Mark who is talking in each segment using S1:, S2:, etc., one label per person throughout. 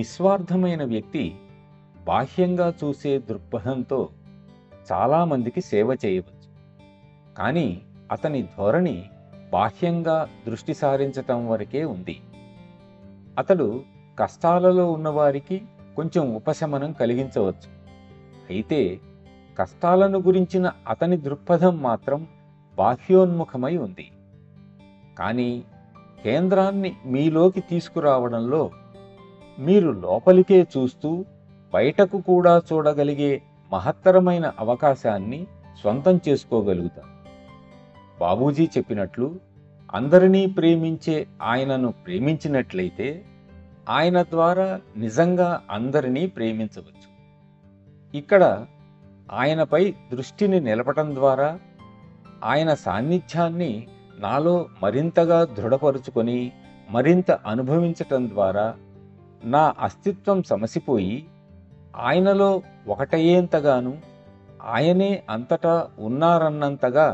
S1: నిస్వార్థమైన వ్యక్తి బాహ్యంగా చూసే దృక్పథంతో చాలామందికి సేవ చేయవచ్చు. కానీ అతని ధోరణి బాహ్యంగా దృష్టి సారించటం వరకే ఉంది. అతడు కష్టాలలో ఉన్నవారికి కొంచెం ఉపశమనం కలిగించవచ్చు. అయితే కష్టాలను గురించిన అతని దృక్పథం మాత్రం బాహ్యోన్ముఖమై ఉంది. కానీ కేంద్రాన్ని మీలోకి తీసుకురావడంలో మీరు లోపలికే చూస్తూ బయటకు కూడా చూడగలిగే మహత్తరమైన అవకాశాన్ని స్వంతం చేసుకోగలుగుతారు. బాబూజీ చెప్పినట్లు అందరినీ ప్రేమించే ఆయనను ప్రేమించినట్లయితే ఆయన ద్వారా నిజంగా అందరినీ ప్రేమించవచ్చు. ఇక్కడ ఆయనపై దృష్టిని నిలపటం ద్వారా, ఆయన సాన్నిధ్యాన్ని నాలో మరింతగా దృఢపరుచుకొని మరింత అనుభవించటం ద్వారా నా అస్తిత్వం సమసిపోయి ఆయనలో ఒకటయ్యేంతగాను, ఆయనే అంతటా ఉన్నారన్నంతగా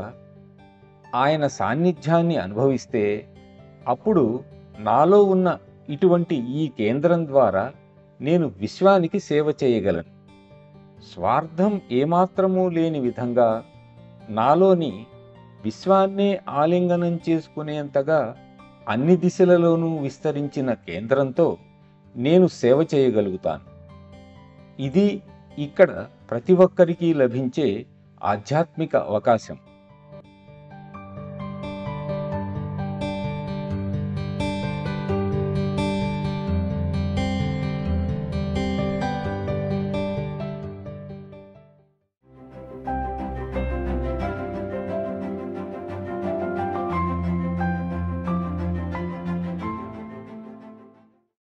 S1: ఆయన సాన్నిధ్యాన్ని అనుభవిస్తే అప్పుడు నాలో ఉన్న ఇటువంటి ఈ కేంద్రం ద్వారా నేను విశ్వానికి సేవ చేయగలను. స్వార్థం ఏమాత్రమూ లేని విధంగా నాలోని విశ్వాన్నే ఆలింగనం చేసుకునేంతగా అన్ని దిశలలోనూ విస్తరించిన కేంద్రంతో నేను సేవ చేయగలుగుతాను. ఇది ఇక్కడ ప్రతి ఒక్కరికి లభించే ఆధ్యాత్మిక అవకాశం.